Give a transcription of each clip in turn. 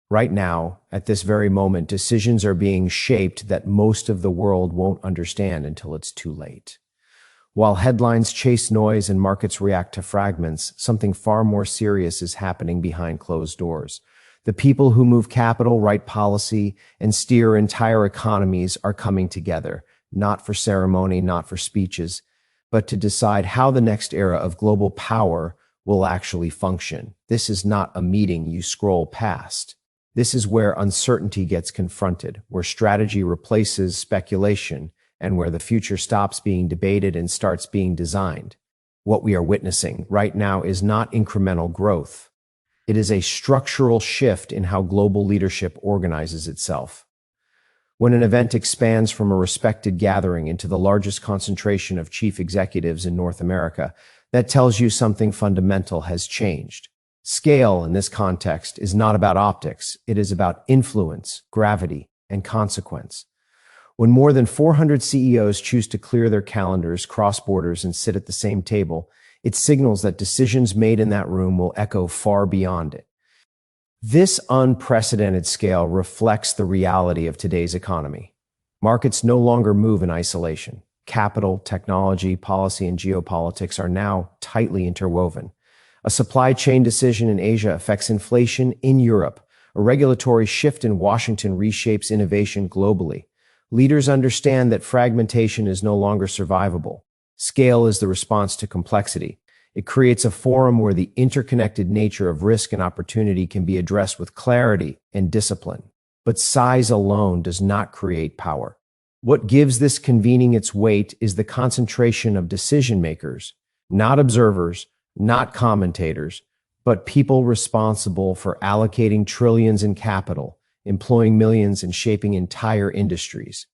Right now, at this very moment, decisions are being shaped that most of the world won't understand until it's too late. While headlines chase noise and markets react to fragments, something far more serious is happening behind closed doors. The people who move capital, write policy, and steer entire economies are coming together, not for ceremony, not for speeches, but to decide how the next era of global power will actually function. This is not a meeting you scroll past. This is where uncertainty gets confronted, where strategy replaces speculation, and where the future stops being debated and starts being designed. What we are witnessing right now is not incremental growth. It is a structural shift in how global leadership organizes itself. When an event expands from a respected gathering into the largest concentration of chief executives in North America, that tells you something fundamental has changed. Scale, in this context, is not about optics. It is about influence, gravity, and consequence. When more than 400 CEOs choose to clear their calendars, cross borders, and sit at the same table, it signals that decisions made in that room will echo far beyond it. This unprecedented scale reflects the reality of today's economy. Markets no longer move in isolation. Capital, technology, policy, and geopolitics are now tightly interwoven. A supply chain decision in Asia affects inflation in Europe. A regulatory shift in Washington reshapes innovation globally. Leaders understand that fragmentation is no longer survivable. Scale is the response to complexity. It creates a forum where the interconnected nature of risk and opportunity can be addressed with clarity and discipline. But size alone does not create power. What gives this convening its weight is the concentration of decision makers, not observers, not commentators, but people responsible for allocating trillions in capital, employing millions, and shaping entire industries.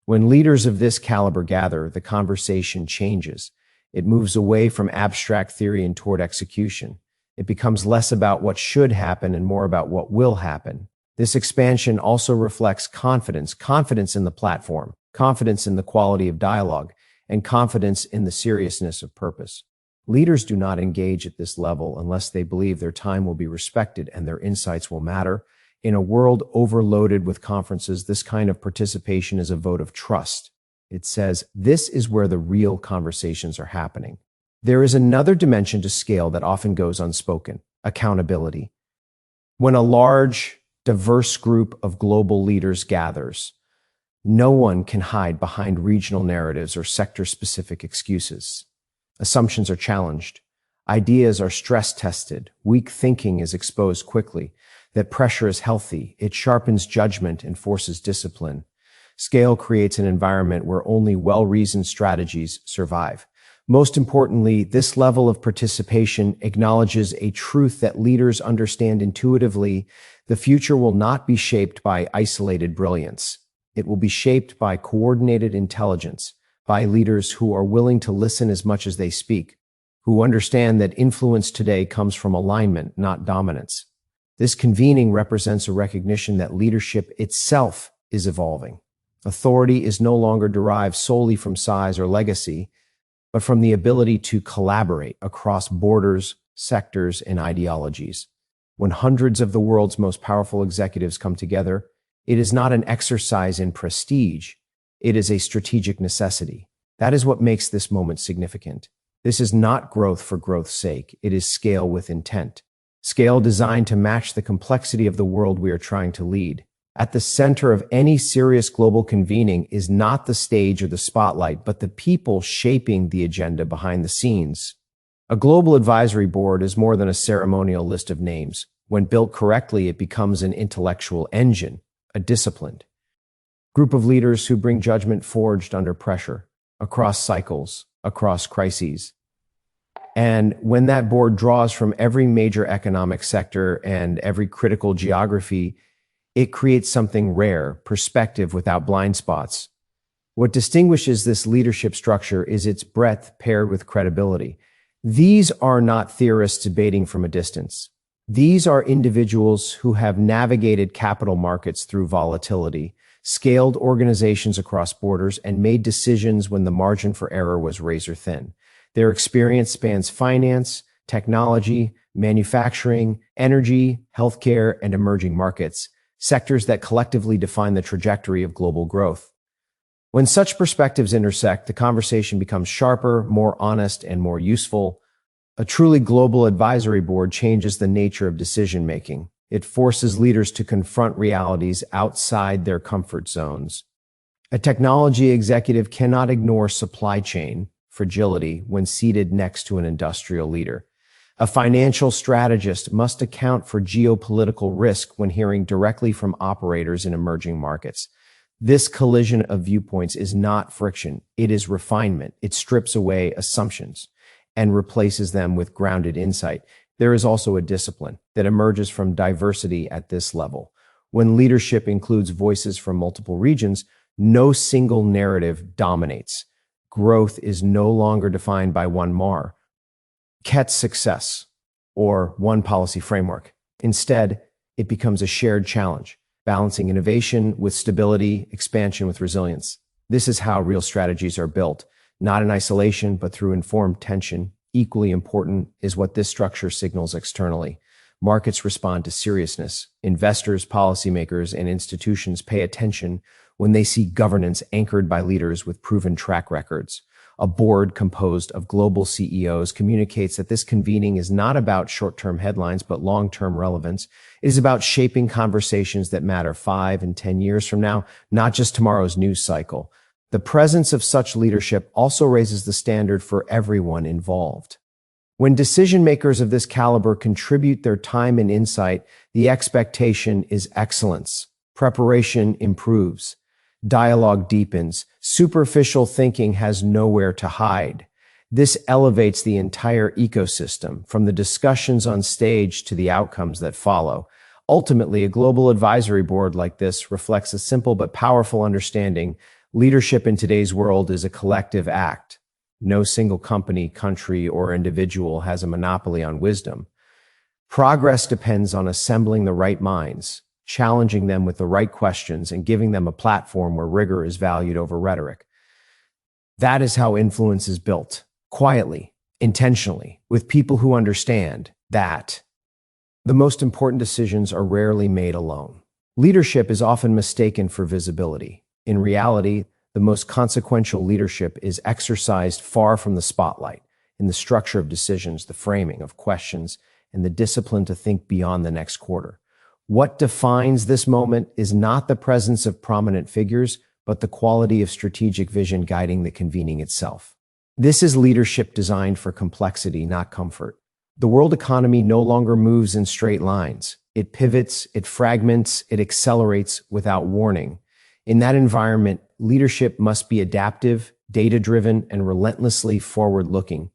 When leaders of this caliber gather, the conversation changes. It moves away from abstract theory and toward execution. It becomes less about what should happen and more about what will happen. This expansion also reflects confidence in the platform, confidence in the quality of dialogue, and confidence in the seriousness of purpose. Leaders do not engage at this level unless they believe their time will be respected and their insights will matter. In a world overloaded with conferences, this kind of participation is a vote of trust. It says, this is where the real conversations are happening. There is another dimension to scale that often goes unspoken: accountability. When a large, diverse group of global leaders gathers, no one can hide behind regional narratives or sector-specific excuses. Assumptions are challenged. Ideas are stress-tested. Weak thinking is exposed quickly. That pressure is healthy. It sharpens judgment and forces discipline. Scale creates an environment where only well-reasoned strategies survive. Most importantly, this level of participation acknowledges a truth that leaders understand intuitively. The future will not be shaped by isolated brilliance. It will be shaped by coordinated intelligence, by leaders who are willing to listen as much as they speak, who understand that influence today comes from alignment, not dominance. This convening represents a recognition that leadership itself is evolving. Authority is no longer derived solely from size or legacy, but from the ability to collaborate across borders, sectors, and ideologies. When hundreds of the world's most powerful executives come together, it is not an exercise in prestige. It is a strategic necessity. That is what makes this moment significant. This is not growth for growth's sake. It is scale with intent. Scale designed to match the complexity of the world we are trying to lead. At the center of any serious global convening is not the stage or the spotlight, but the people shaping the agenda behind the scenes. A global advisory board is more than a ceremonial list of names. When built correctly, it becomes an intellectual engine, a disciplined group of leaders who bring judgment forged under pressure, across cycles, across crises. And when that board draws from every major economic sector and every critical geography, it creates something rare: perspective without blind spots. What distinguishes this leadership structure is its breadth paired with credibility. These are not theorists debating from a distance. These are individuals who have navigated capital markets through volatility, scaled organizations across borders, and made decisions when the margin for error was razor thin. Their experience spans finance, technology, manufacturing, energy, healthcare, and emerging markets, sectors that collectively define the trajectory of global growth. When such perspectives intersect, the conversation becomes sharper, more honest, and more useful. A truly global advisory board changes the nature of decision-making. It forces leaders to confront realities outside their comfort zones. A technology executive cannot ignore supply chain fragility when seated next to an industrial leader. A financial strategist must account for geopolitical risk when hearing directly from operators in emerging markets. This collision of viewpoints is not friction, it is refinement. It strips away assumptions and replaces them with grounded insight. There is also a discipline that emerges from diversity at this level. When leadership includes voices from multiple regions, no single narrative dominates. Growth is no longer defined by one market's success or one policy framework. Instead, it becomes a shared challenge, balancing innovation with stability, expansion with resilience. This is how real strategies are built, not in isolation, but through informed tension. Equally important is what this structure signals externally. Markets respond to seriousness. Investors, policymakers, and institutions pay attention when they see governance anchored by leaders with proven track records. A board composed of global CEOs communicates that this convening is not about short-term headlines, but long-term relevance. It is about shaping conversations that matter 5 and 10 years from now, not just tomorrow's news cycle. The presence of such leadership also raises the standard for everyone involved. When decision-makers of this caliber contribute their time and insight, the expectation is excellence. Preparation improves. Dialogue deepens. Superficial thinking has nowhere to hide. This elevates the entire ecosystem, from the discussions on stage to the outcomes that follow. Ultimately, a global advisory board like this reflects a simple but powerful understanding. Leadership in today's world is a collective act. No single company, country, or individual has a monopoly on wisdom. Progress depends on assembling the right minds, challenging them with the right questions, and giving them a platform where rigor is valued over rhetoric. That is how influence is built, quietly, intentionally, with people who understand that the most important decisions are rarely made alone. Leadership is often mistaken for visibility. In reality, the most consequential leadership is exercised far from the spotlight, in the structure of decisions, the framing of questions, and the discipline to think beyond the next quarter. What defines this moment is not the presence of prominent figures, but the quality of strategic vision guiding the convening itself. This is leadership designed for complexity, not comfort. The world economy no longer moves in straight lines. It pivots, it fragments, it accelerates without warning. In that environment, leadership must be adaptive, data-driven, and relentlessly forward-looking.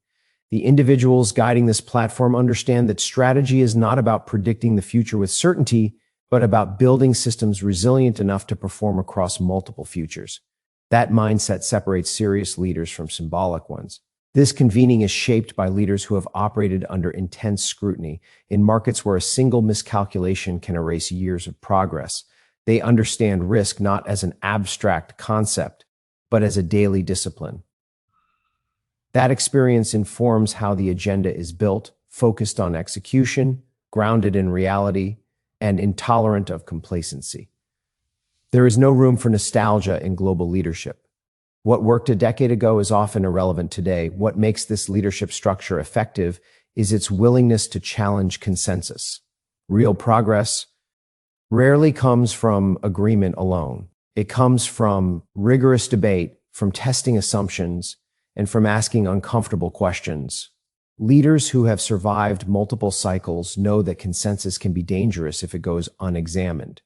The individuals guiding this platform understand that strategy is not about predicting the future with certainty, but about building systems resilient enough to perform across multiple futures. That mindset separates serious leaders from symbolic ones. This convening is shaped by leaders who have operated under intense scrutiny in markets where a single miscalculation can erase years of progress. They understand risk not as an abstract concept, but as a daily discipline. That experience informs how the agenda is built, focused on execution, grounded in reality, and intolerant of complacency. There is no room for nostalgia in global leadership. What worked a decade ago is often irrelevant today. What makes this leadership structure effective is its willingness to challenge consensus. Real progress rarely comes from agreement alone. It comes from rigorous debate, from testing assumptions, and from asking uncomfortable questions. Leaders who have survived multiple cycles know that consensus can be dangerous if it goes unexamined.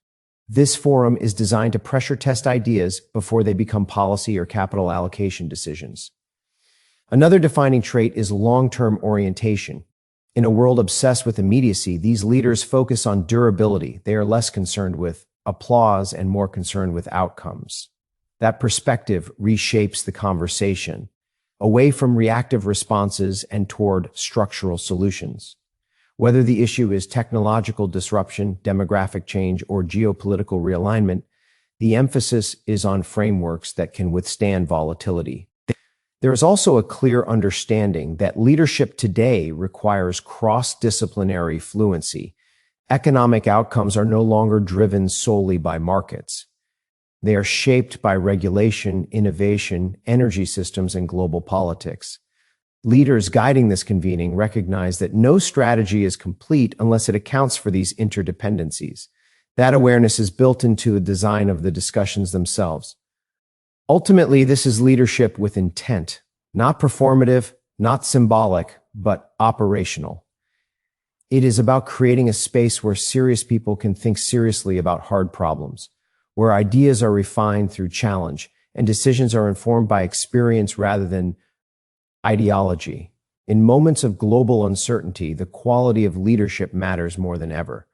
This forum is designed to pressure test ideas before they become policy or capital allocation decisions. Another defining trait is long-term orientation. In a world obsessed with immediacy, these leaders focus on durability. They are less concerned with applause and more concerned with outcomes. That perspective reshapes the conversation, away from reactive responses and toward structural solutions. Whether the issue is technological disruption, demographic change, or geopolitical realignment, the emphasis is on frameworks that can withstand volatility. There is also a clear understanding that leadership today requires cross-disciplinary fluency. Economic outcomes are no longer driven solely by markets. They are shaped by regulation, innovation, energy systems, and global politics. Leaders guiding this convening recognize that no strategy is complete unless it accounts for these interdependencies. That awareness is built into the design of the discussions themselves. Ultimately, this is leadership with intent, not performative, not symbolic, but operational. It is about creating a space where serious people can think seriously about hard problems, where ideas are refined through challenge and decisions are informed by experience rather than ideology. In moments of global uncertainty, the quality of leadership matters more than ever.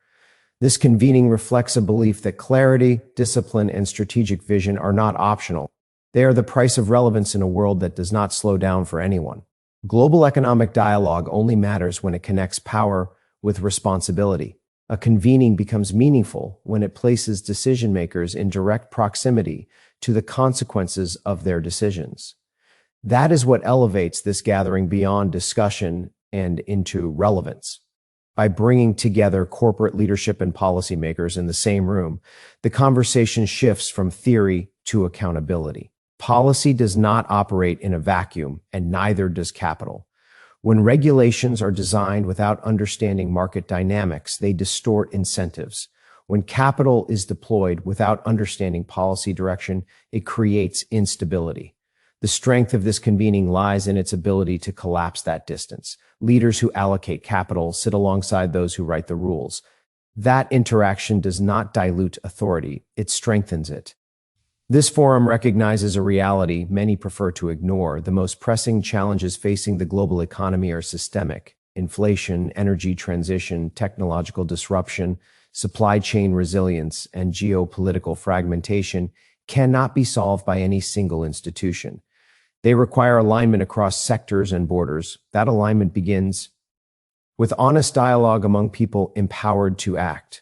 This convening reflects a belief that clarity, discipline, and strategic vision are not optional. They are the price of relevance in a world that does not slow down for anyone. Global economic dialogue only matters when it connects power with responsibility. A convening becomes meaningful when it places decision-makers in direct proximity to the consequences of their decisions. That is what elevates this gathering beyond discussion and into relevance. By bringing together corporate leadership and policymakers in the same room, the conversation shifts from theory to accountability. Policy does not operate in a vacuum, and neither does capital. When regulations are designed without understanding market dynamics, they distort incentives. When capital is deployed without understanding policy direction, it creates instability. The strength of this convening lies in its ability to collapse that distance. Leaders who allocate capital sit alongside those who write the rules. That interaction does not dilute authority, it strengthens it. This forum recognizes a reality many prefer to ignore. The most pressing challenges facing the global economy are systemic. Inflation, energy transition, technological disruption, supply chain resilience, and geopolitical fragmentation cannot be solved by any single institution. They require alignment across sectors and borders. That alignment begins with honest dialogue among people empowered to act.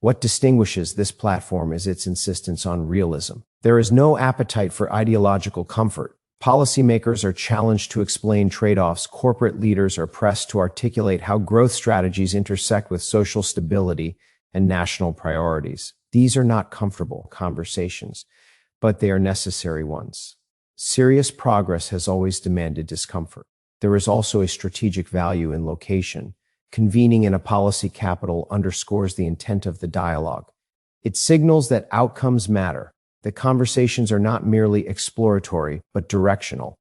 What distinguishes this platform is its insistence on realism. There is no appetite for ideological comfort. Policymakers are challenged to explain trade-offs. Corporate leaders are pressed to articulate how growth strategies intersect with social stability and national priorities. These are not comfortable conversations, but they are necessary ones. Serious progress has always demanded discomfort. There is also a strategic value in location. Convening in a policy capital underscores the intent of the dialogue. It signals that outcomes matter, that conversations are not merely exploratory, but directional.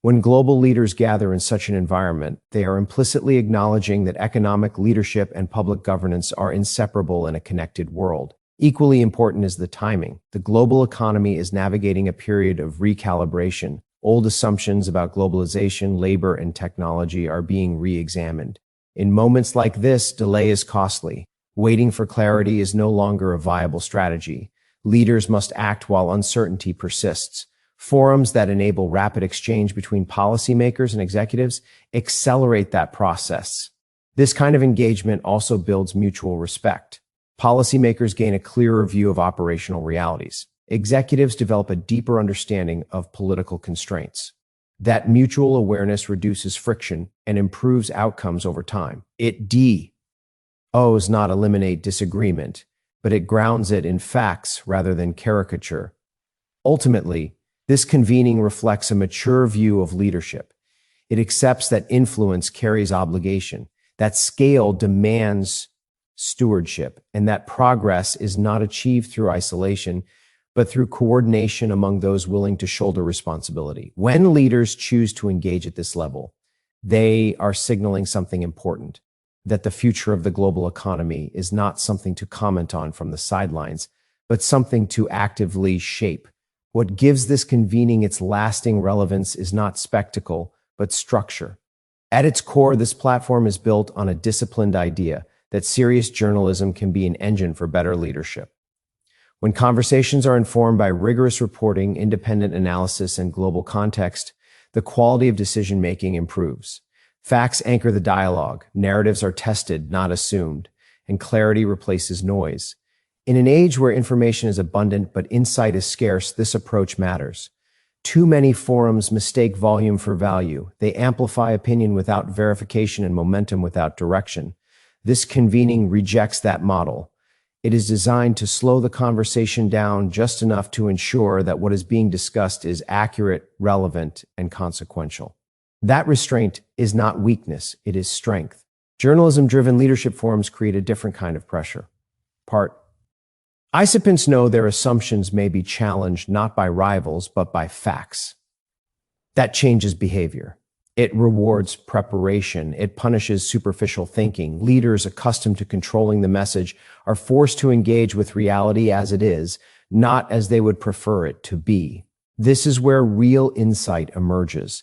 When global leaders gather in such an environment, they are implicitly acknowledging that economic leadership and public governance are inseparable in a connected world. Equally important is the timing. The global economy is navigating a period of recalibration. Old assumptions about globalization, labor, and technology are being re-examined. In moments like this, delay is costly. Waiting for clarity is no longer a viable strategy. Leaders must act while uncertainty persists. Forums that enable rapid exchange between policymakers and executives accelerate that process. This kind of engagement also builds mutual respect. Policymakers gain a clearer view of operational realities. Executives develop a deeper understanding of political constraints. That mutual awareness reduces friction and improves outcomes over time. It does not eliminate disagreement, but it grounds it in facts rather than caricature. Ultimately, this convening reflects a mature view of leadership. It accepts that influence carries obligation, that scale demands stewardship, and that progress is not achieved through isolation, but through coordination among those willing to shoulder responsibility. When leaders choose to engage at this level, they are signaling something important, that the future of the global economy is not something to comment on from the sidelines, but something to actively shape. What gives this convening its lasting relevance is not spectacle, but structure. At its core, this platform is built on a disciplined idea that serious journalism can be an engine for better leadership. When conversations are informed by rigorous reporting, independent analysis, and global context, the quality of decision-making improves. Facts anchor the dialogue, narratives are tested, not assumed, and clarity replaces noise. In an age where information is abundant but insight is scarce, this approach matters. Too many forums mistake volume for value. They amplify opinion without verification and momentum without direction. This convening rejects that model. It is designed to slow the conversation down just enough to ensure that what is being discussed is accurate, relevant, and consequential. That restraint is not weakness, it is strength. Journalism-driven leadership forums create a different kind of pressure. Participants know their assumptions may be challenged not by rivals, but by facts. That changes behavior. It rewards preparation. It punishes superficial thinking. Leaders accustomed to controlling the message are forced to engage with reality as it is, not as they would prefer it to be. This is where real insight emerges.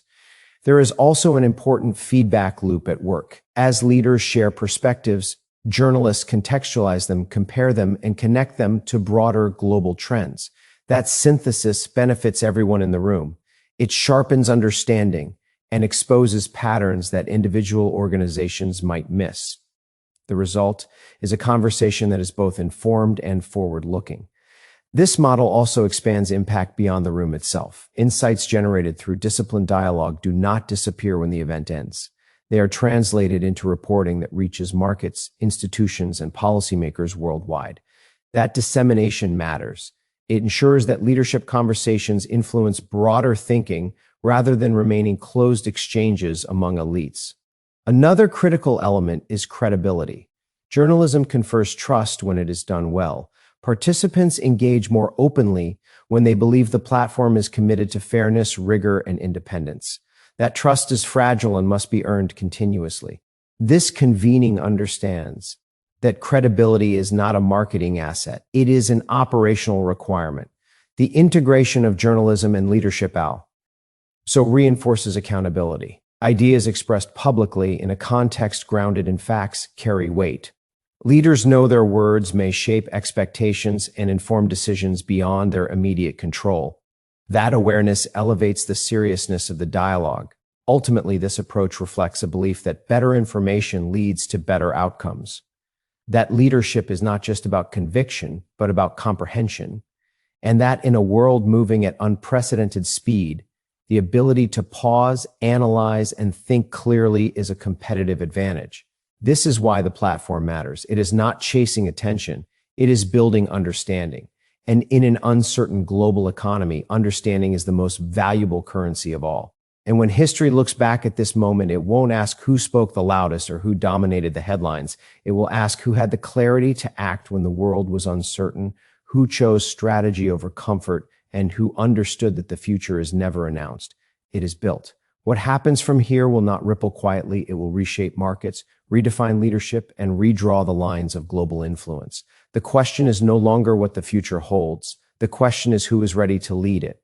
There is also an important feedback loop at work. As leaders share perspectives, journalists contextualize them, compare them, and connect them to broader global trends. That synthesis benefits everyone in the room. It sharpens understanding and exposes patterns that individual organizations might miss. The result is a conversation that is both informed and forward-looking. This model also expands impact beyond the room itself. Insights generated through disciplined dialogue do not disappear when the event ends. They are translated into reporting that reaches markets, institutions, and policymakers worldwide. That dissemination matters. It ensures that leadership conversations influence broader thinking rather than remaining closed exchanges among elites. Another critical element is credibility. Journalism confers trust when it is done well. Participants engage more openly when they believe the platform is committed to fairness, rigor, and independence. That trust is fragile and must be earned continuously. This convening understands that credibility is not a marketing asset. It is an operational requirement. The integration of journalism and leadership so reinforces accountability. Ideas expressed publicly in a context grounded in facts carry weight. Leaders know their words may shape expectations and inform decisions beyond their immediate control. That awareness elevates the seriousness of the dialogue. Ultimately, this approach reflects a belief that better information leads to better outcomes. That leadership is not just about conviction, but about comprehension. And that in a world moving at unprecedented speed, the ability to pause, analyze, and think clearly is a competitive advantage. This is why the platform matters. It is not chasing attention. It is building understanding. And in an uncertain global economy, understanding is the most valuable currency of all. And when history looks back at this moment, it won't ask who spoke the loudest or who dominated the headlines. It will ask who had the clarity to act when the world was uncertain, who chose strategy over comfort, and who understood that the future is never announced. It is built. What happens from here will not ripple quietly. It will reshape markets, redefine leadership, and redraw the lines of global influence. The question is no longer what the future holds. The question is who is ready to lead it.